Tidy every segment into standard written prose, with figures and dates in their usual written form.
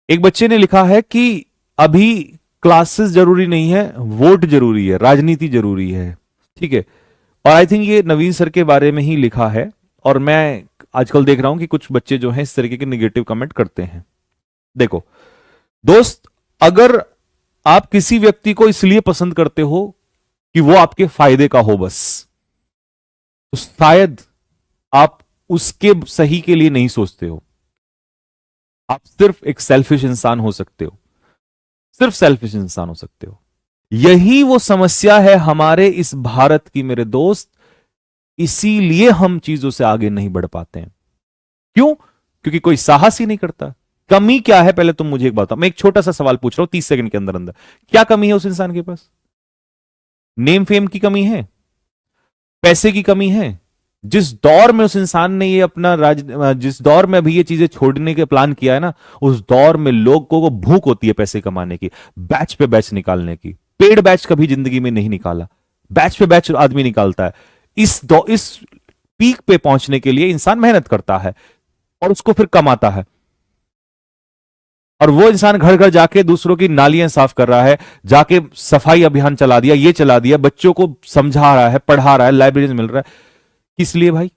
एक बच्चे ने लिखा है कि अभी क्लासेस जरूरी नहीं है, वोट जरूरी है, राजनीति जरूरी है। ठीक है, और आई थिंक ये नवीन सर के बारे में ही लिखा है। और मैं आजकल देख रहा हूं कि कुछ बच्चे जो हैं इस तरीके के निगेटिव कमेंट करते हैं। देखो दोस्त, अगर आप किसी व्यक्ति को इसलिए पसंद करते हो कि वो आपके फायदे का हो बस, तो शायद आप उसके सही के लिए नहीं सोचते हो। आप सिर्फ एक सेल्फिश इंसान हो सकते हो, सिर्फ सेल्फिश इंसान हो सकते हो। यही वो समस्या है हमारे इस भारत की मेरे दोस्त। इसीलिए हम चीजों से आगे नहीं बढ़ पाते हैं। क्यों? क्योंकि कोई साहस ही नहीं करता। कमी क्या है पहले तुम मुझे एक बताओ। मैं एक छोटा सा सवाल पूछ रहा हूं 30 सेकंड के अंदर अंदर। क्या कमी है उस इंसान के पास? नेम फेम की कमी है? पैसे की कमी है? जिस दौर में उस इंसान ने ये अपना जिस दौर में अभी ये चीजें छोड़ने के प्लान किया है ना, उस दौर में लोगों को भूख होती है पैसे कमाने की, बैच पे बैच निकालने की। पेड बैच कभी जिंदगी में नहीं निकाला, बैच पे बैच आदमी निकालता है। इस पीक पे पहुंचने के लिए इंसान मेहनत करता है और उसको फिर कमाता है। और वो इंसान घर घर जाके दूसरों की नालियां साफ कर रहा है, जाके सफाई अभियान चला दिया, ये चला दिया, बच्चों को समझा रहा है, पढ़ा रहा है, लाइब्रेरी मिल रहा है। किस लिए भाई?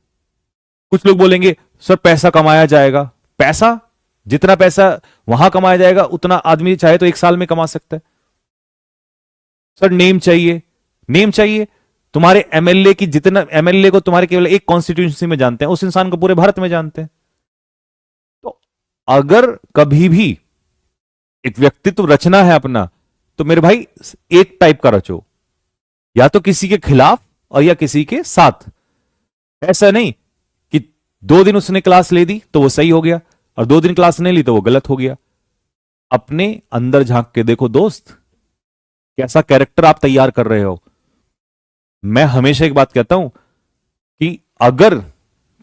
कुछ लोग बोलेंगे सर पैसा कमाया जाएगा। पैसा, जितना पैसा वहां कमाया जाएगा उतना आदमी चाहे तो एक साल में कमा सकता है। सर नेम चाहिए, नेम चाहिए। तुम्हारे एमएलए की जितना, एमएलए को तुम्हारे केवल एक कॉन्स्टिट्यूंसी में जानते हैं, उस इंसान को पूरे भारत में जानते हैं। तो अगर कभी भी एक व्यक्तित्व रचना है अपना, तो मेरे भाई एक टाइप का रचो, या तो किसी के खिलाफ और या किसी के साथ। ऐसा नहीं कि 2 दिन उसने क्लास ले दी तो वो सही हो गया और 2 दिन क्लास नहीं ली तो वो गलत हो गया। अपने अंदर झांक के देखो दोस्त, कैसा कैरेक्टर आप तैयार कर रहे हो। मैं हमेशा एक बात कहता हूं कि अगर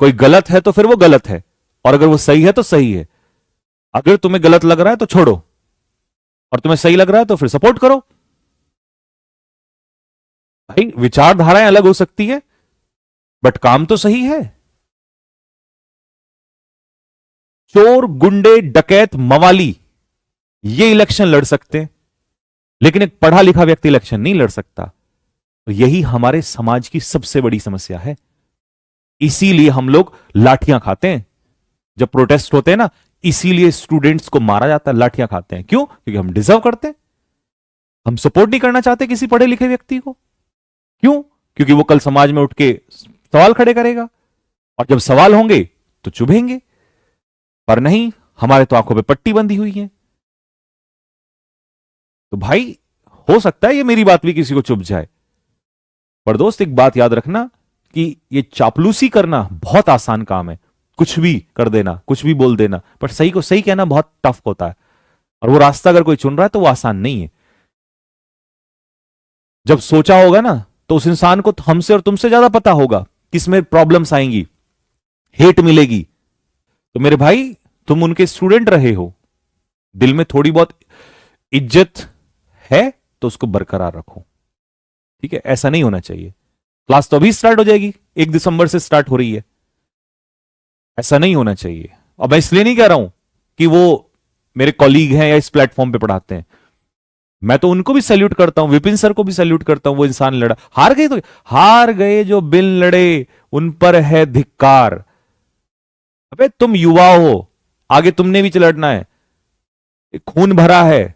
कोई गलत है तो फिर वो गलत है, और अगर वो सही है तो सही है। अगर तुम्हें गलत लग रहा है तो छोड़ो, और तुम्हें सही लग रहा है तो फिर सपोर्ट करो। भाई विचारधाराएं अलग हो सकती है बट काम तो सही है। चोर, गुंडे, डकैत, मवाली ये इलेक्शन लड़ सकते हैं, लेकिन एक पढ़ा लिखा व्यक्ति इलेक्शन नहीं लड़ सकता। तो यही हमारे समाज की सबसे बड़ी समस्या है। इसीलिए हम लोग लाठियां खाते हैं जब प्रोटेस्ट होते हैं ना। इसीलिए स्टूडेंट्स को मारा जाता है, लाठियां खाते हैं। क्यों? क्योंकि हम डिजर्व करते हैं। हम सपोर्ट नहीं करना चाहते किसी पढ़े लिखे व्यक्ति को। क्यों? क्योंकि वो कल समाज में उठ के सवाल खड़े करेगा, और जब सवाल होंगे तो चुभेंगे। पर नहीं, हमारे तो आंखों पे पट्टी बंधी हुई है। तो भाई हो सकता है ये मेरी बात भी किसी को चुभ जाए, पर दोस्त एक बात याद रखना कि ये चापलूसी करना बहुत आसान काम है। कुछ भी कर देना, कुछ भी बोल देना, पर सही को सही कहना बहुत टफ होता है। और वो रास्ता अगर कोई चुन रहा है तो वो आसान नहीं है। जब सोचा होगा ना तो उस इंसान को हमसे और तुमसे ज्यादा पता होगा कि इसमें प्रॉब्लम्स आएंगी, हेट मिलेगी। तो मेरे भाई, तुम उनके स्टूडेंट रहे हो, दिल में थोड़ी बहुत इज्जत है तो उसको बरकरार रखो। ठीक है? ऐसा नहीं होना चाहिए। क्लास तो अभी स्टार्ट हो जाएगी, 1 दिसंबर से स्टार्ट हो रही है। ऐसा नहीं होना चाहिए। और मैं इसलिए नहीं कह रहा हूं कि वो मेरे कॉलीग हैं या इस प्लेटफॉर्म पे पढ़ाते हैं। मैं तो उनको भी सैल्यूट करता हूं, विपिन सर को भी सैल्यूट करता हूं। वो इंसान लड़ा, हार गए तो हार गए, जो बिन लड़े उन पर है धिक्कार। अबे तुम युवा हो, आगे तुमने भी लड़ना है। खून भरा है,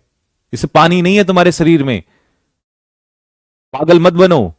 इसे पानी नहीं है तुम्हारे शरीर में। पागल मत बनो।